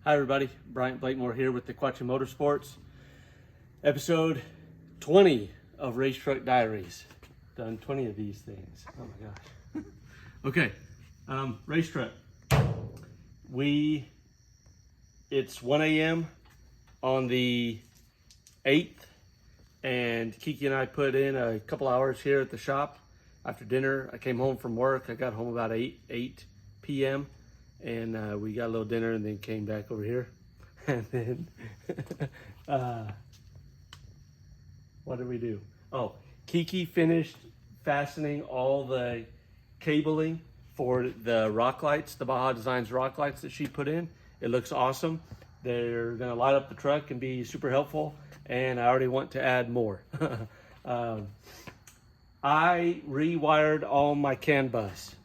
Hi everybody, Bryant Blakemore here with the Quattro Motorsports. Episode 20 of Racetruck Diaries. Done 20 of these things. Oh my gosh. Okay, Racetruck. It's 1 a.m. on the 8th, and Kiki and I put in a couple hours here at the shop after dinner. I came home from work. I got home about 8 p.m. and we got a little dinner and then came back over here. And then, what did we do? Oh, Kiki finished fastening all the cabling for the rock lights, the Baja Designs rock lights that she put in. It looks awesome. They're gonna light up the truck and be super helpful, and I already want to add more. I rewired all my CANBUS.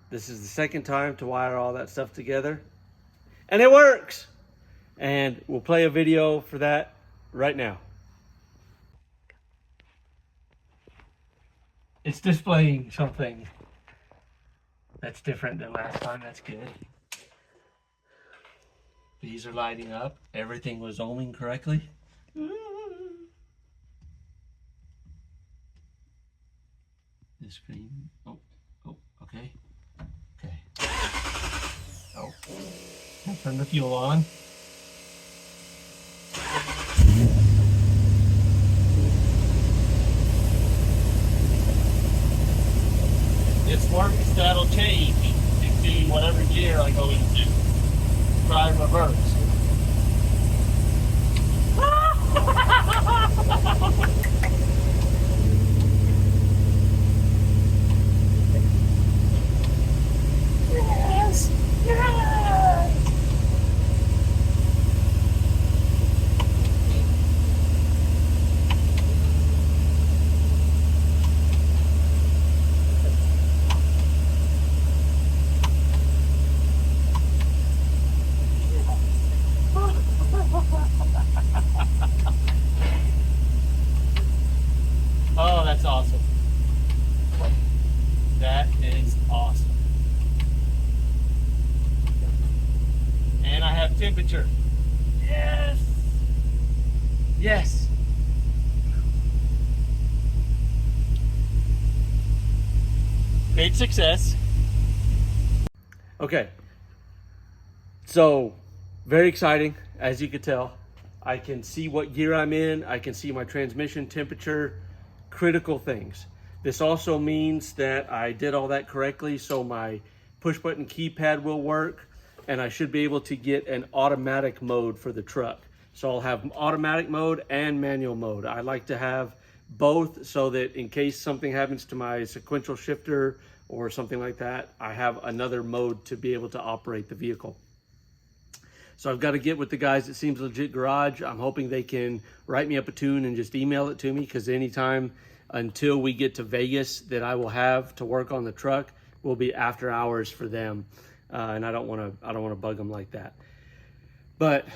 This is the second time to wire all that stuff together, and it works. And we'll play a video for that right now. It's displaying something that's different than last time. That's good. These are lighting up. Everything was ohming correctly. This screen. Oh, okay. Okay. Oh, turn the fuel on. This works, that'll change to whatever gear I go into. Try reverse. Yes! Yes! Oh, that's awesome. That is awesome. And I have temperature. Yes! Yes! Great success. Okay. So, very exciting, as you could tell. I can see what gear I'm in. I can see my transmission temperature, critical things. This also means that I did all that correctly, so my push button keypad will work, and I should be able to get an automatic mode for the truck. So I'll have automatic mode and manual mode. I like to have both so that in case something happens to my sequential shifter or something like that, I have another mode to be able to operate the vehicle. So I've got to get with the guys at Seems Legit Garage. I'm hoping they can write me up a tune and just email it to me, because anytime until we get to Vegas that I will have to work on the truck will be after hours for them, and I don't want to bug them like that. But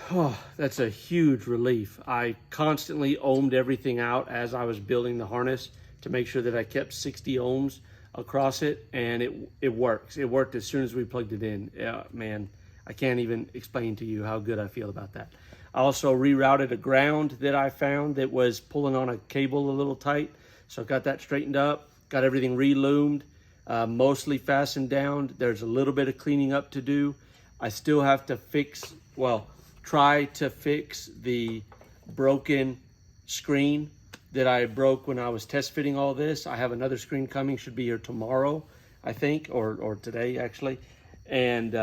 that's a huge relief. I constantly ohmed everything out as I was building the harness to make sure that I kept 60 ohms across it, and it works. It worked as soon as we plugged it in. Man, I can't even explain to you how good I feel about that. I also rerouted a ground that I found that was pulling on a cable a little tight. So I got that straightened up, got everything re-loomed, mostly fastened down. There's a little bit of cleaning up to do. I still have to try to fix the broken screen that I broke when I was test fitting all this. I have another screen coming, should be here tomorrow, I think, or today actually. And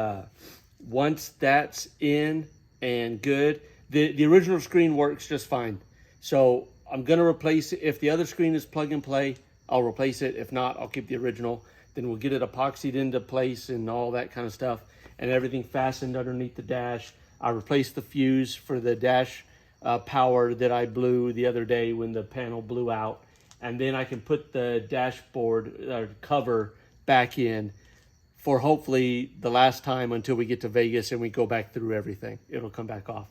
once that's in and good, the original screen works just fine. So I'm gonna replace it. If the other screen is plug and play, I'll replace it. If not, I'll keep the original. Then we'll get it epoxied into place and all that kind of stuff, and everything fastened underneath the dash. I replaced the fuse for the dash power that I blew the other day when the panel blew out, and then I can put the dashboard cover back in for hopefully the last time until we get to Vegas and we go back through everything. It'll come back off.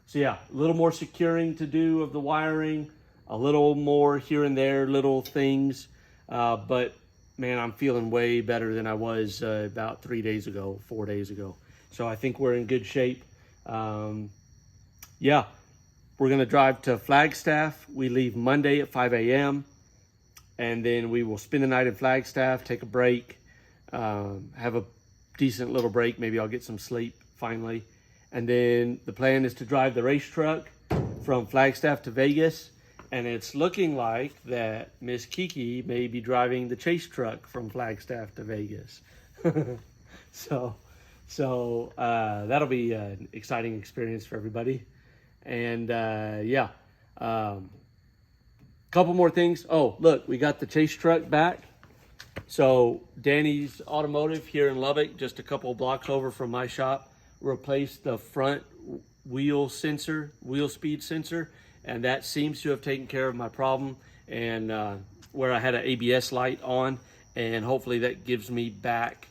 So yeah, a little more securing to do of the wiring, a little more here and there, little things. But man, I'm feeling way better than I was about 4 days ago. So I think we're in good shape. Yeah, we're going to drive to Flagstaff. We leave Monday at 5 a.m. and then we will spend the night in Flagstaff, take a break, have a decent little break. Maybe I'll get some sleep finally. And then the plan is to drive the Racetruck from Flagstaff to Vegas. And it's looking like that Miss Kiki may be driving the chase truck from Flagstaff to Vegas. So that'll be an exciting experience for everybody. And yeah, couple more things. Oh, look, we got the chase truck back. So Danny's Automotive here in Lubbock, just a couple of blocks over from my shop, replaced the front wheel speed sensor, and that seems to have taken care of my problem, and where I had an ABS light on, and hopefully that gives me back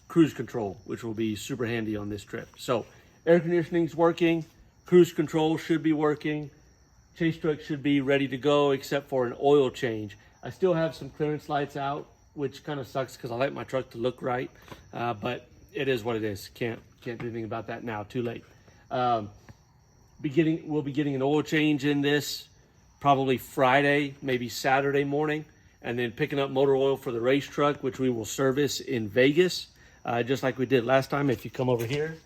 cruise control, which will be super handy on this trip. So air conditioning's working, cruise control should be working, chase truck should be ready to go except for an oil change. I still have some clearance lights out, which kind of sucks because I like my truck to look right, but it is what it is. Can't do anything about that now, too late. We'll be getting an oil change in this probably Friday, maybe Saturday morning, and then picking up motor oil for the race truck, which we will service in Vegas, just like we did last time. If you come over here,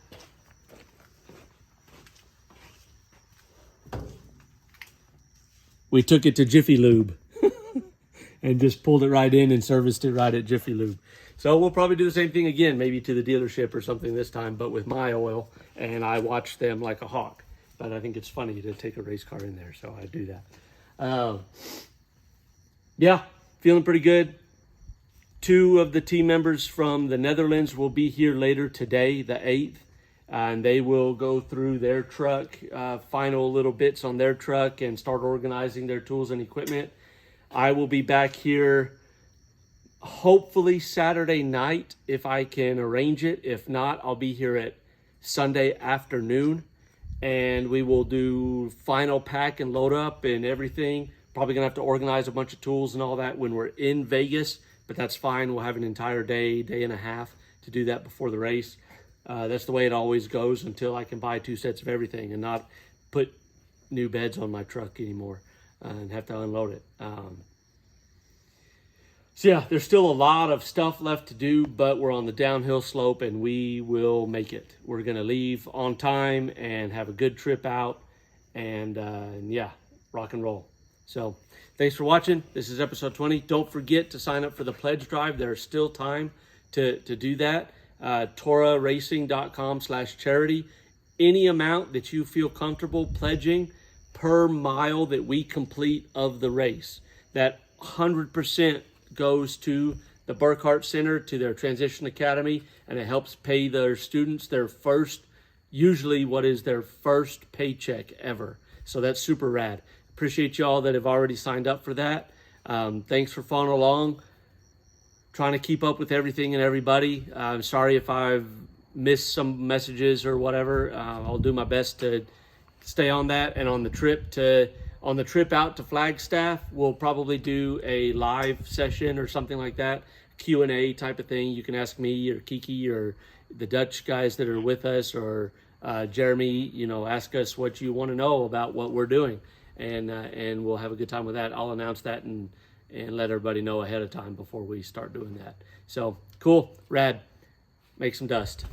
we took it to Jiffy Lube and just pulled it right in and serviced it right at Jiffy Lube. So we'll probably do the same thing again, maybe to the dealership or something this time, but with my oil, and I watch them like a hawk. But I think it's funny to take a race car in there, so I do that. Yeah, feeling pretty good. 2 of the team members from the Netherlands will be here later today, the 8th, and they will go through their truck, final little bits on their truck, and start organizing their tools and equipment. I will be back here hopefully Saturday night if I can arrange it. If not, I'll be here at Sunday afternoon, and we will do final pack and load up and everything. Probably gonna have to organize a bunch of tools and all that when we're in Vegas, but that's fine. We'll have an entire day and a half to do that before the race. That's the way it always goes until I can buy 2 sets of everything and not put new beds on my truck anymore and have to unload it. So yeah, there's still a lot of stuff left to do, but we're on the downhill slope and we will make it. We're gonna leave on time and have a good trip out, and yeah, rock and roll. So thanks for watching. This is episode 20. Don't forget to sign up for the pledge drive. There's still time to do that. toraracing.com/charity. Any amount that you feel comfortable pledging per mile that we complete of the race, that 100% goes to the Burkhart Center, to their Transition Academy, and it helps pay their students their first, usually what is their first paycheck ever. So that's super rad. Appreciate y'all that have already signed up for that. Thanks for following along. Trying to keep up with everything and everybody. I'm sorry if I've missed some messages or whatever. I'll do my best to stay on that. And on the trip out to Flagstaff, we'll probably do a live session or something like that, Q&A type of thing. You can ask me or Kiki or the Dutch guys that are with us, or Jeremy, ask us what you want to know about what we're doing, and we'll have a good time with that. I'll announce that and let everybody know ahead of time before we start doing that. So cool, rad, make some dust.